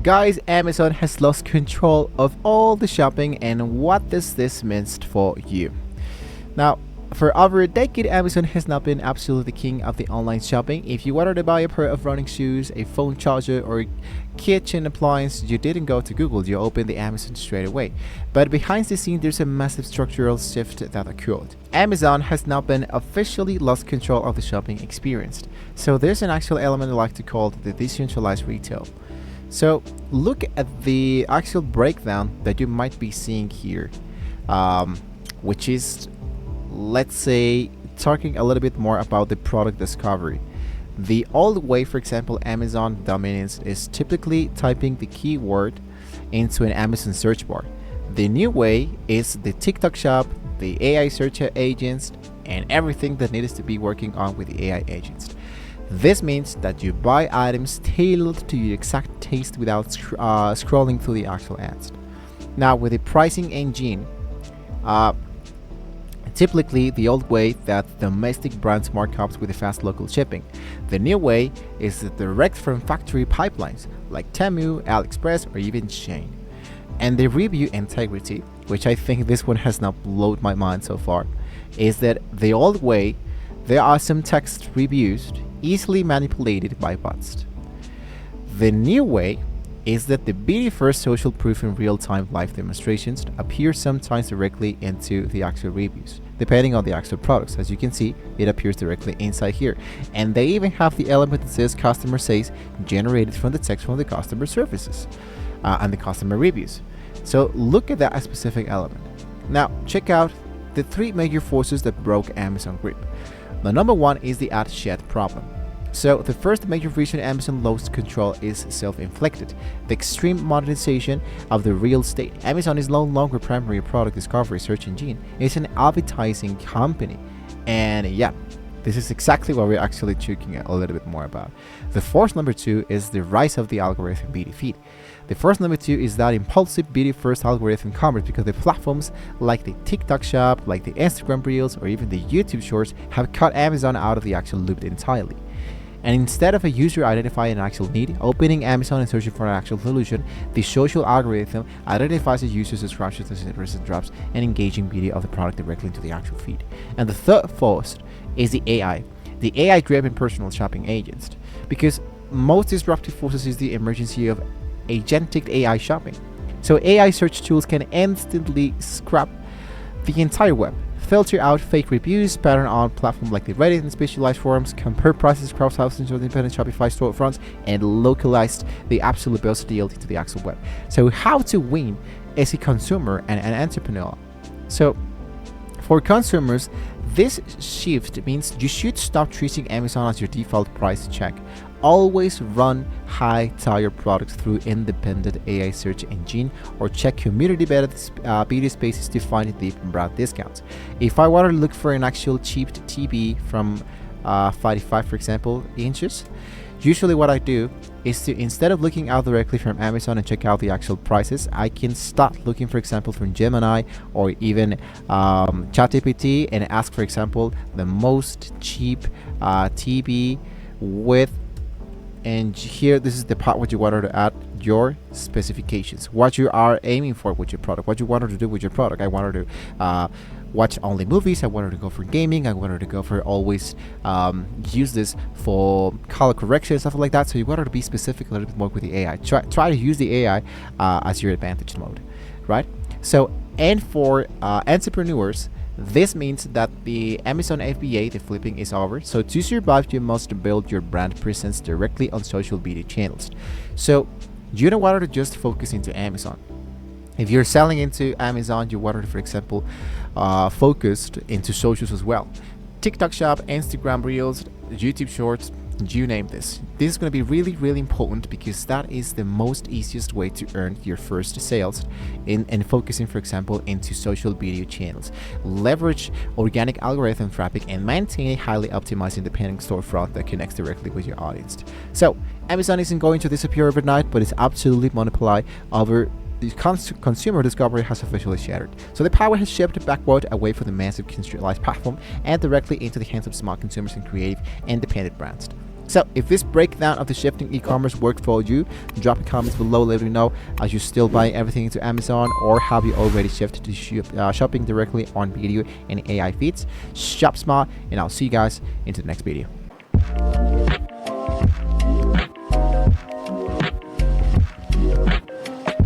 Guys, Amazon has lost control of all the shopping, and what does this mean for you? Now, for over a decade, Amazon has now been absolutely the king of the online shopping. If you wanted to buy a pair of running shoes, a phone charger, or a kitchen appliance, you didn't go to Google, you opened the Amazon straight away. But behind the scene, there's a massive structural shift that occurred. Amazon has now been officially lost control of the shopping experience. So there's an actual element I like to call the decentralized retail. So look at the actual breakdown that you might be seeing here, which is, let's say, talking a little bit more about the product discovery. The old way, for example, Amazon dominance is typically typing the keyword into an Amazon search bar. The new way is the TikTok shop, the AI search agents, and everything that needs to be working on with the AI agents. This means that you buy items tailored to your exact taste without scrolling through the actual ads. Now, with the pricing engine, typically the old way that domestic brands markups with the fast local shipping. The new way is the direct from factory pipelines like Temu, AliExpress, or even Shein. And the review integrity, which I think this one has now blown my mind so far, is that the old way, there are some text reviews easily manipulated by bots. The new way is that the beauty first social proof and real-time live demonstrations appear sometimes directly into the actual reviews, depending on the actual products. As you can see, it appears directly inside here. And they even have the element that says customer says generated from the text from the customer services and the customer reviews. So look at that specific element. Now check out the three major forces that broke Amazon grip. The number one is the ad shed problem. So the first major reason Amazon lost control is self-inflicted. The extreme monetization of the real estate. Amazon is no longer primary product discovery search engine. It's an advertising company. And yeah, this is exactly what we're actually talking a little bit more about. The force number two is the rise of the algorithm beauty feed. The force number two is that impulsive beauty first algorithm commerce, because the platforms like the TikTok shop, like the Instagram Reels, or even the YouTube Shorts have cut Amazon out of the actual loop entirely. And instead of a user identifying an actual need, opening Amazon and searching for an actual solution, the social algorithm identifies a user's subscriptions and recent drops and engaging beauty of the product directly into the actual feed. And the third force is the AI. The AI-driven personal shopping agents. Because most disruptive forces is the emergence of agentic AI shopping. So AI search tools can instantly scrap the entire web, filter out fake reviews, pattern on platforms like the Reddit and specialized forums, compare prices across thousands of independent Shopify storefronts, and localize the absolute best deal to the actual web. So how to win as a consumer and an entrepreneur? So for consumers, this shift means you should stop treating Amazon as your default price check. Always run high-tier products through independent AI search engine, or check community-based beauty spaces to find deep brand discounts. If I want to look for an actual cheap TV from 55, for example, inches, usually what I do is to, instead of looking out directly from Amazon and check out the actual prices, I can start looking, for example, from Gemini or even ChatGPT and ask, for example, the most cheap TV with, and here this is the part where you want to add your specifications, what you are aiming for with your product, what you want to do with your product. I wanted to watch only movies, I wanted to go for gaming, I wanted to go for always use this for color correction, stuff like that. So you wanted to be specific a little bit more with the AI. Try to use the AI as your advantage mode, right? So, and for entrepreneurs, this means that the Amazon FBA, the flipping, is over. So to survive, you must build your brand presence directly on social media channels. So you don't want to just focus into Amazon. If you're selling into Amazon, you want to, for example, focused into socials as well. TikTok shop, Instagram Reels, YouTube Shorts, you name this. This is going to be really, really important, because that is the most easiest way to earn your first sales in focusing, for example, into social media channels. Leverage organic algorithm traffic and maintain a highly optimized independent storefront that connects directly with your audience. So Amazon isn't going to disappear overnight, but it's absolutely monopoly over the consumer discovery has officially shattered. So the power has shifted backward away from the massive centralized platform and directly into the hands of small consumers and creative independent brands. So if this breakdown of the shifting e-commerce worked for you, drop a comments below, let me know. Are you still buying everything into Amazon, or have you already shifted to shopping directly on video and AI feeds? Shop smart, and I'll see you guys into the next video.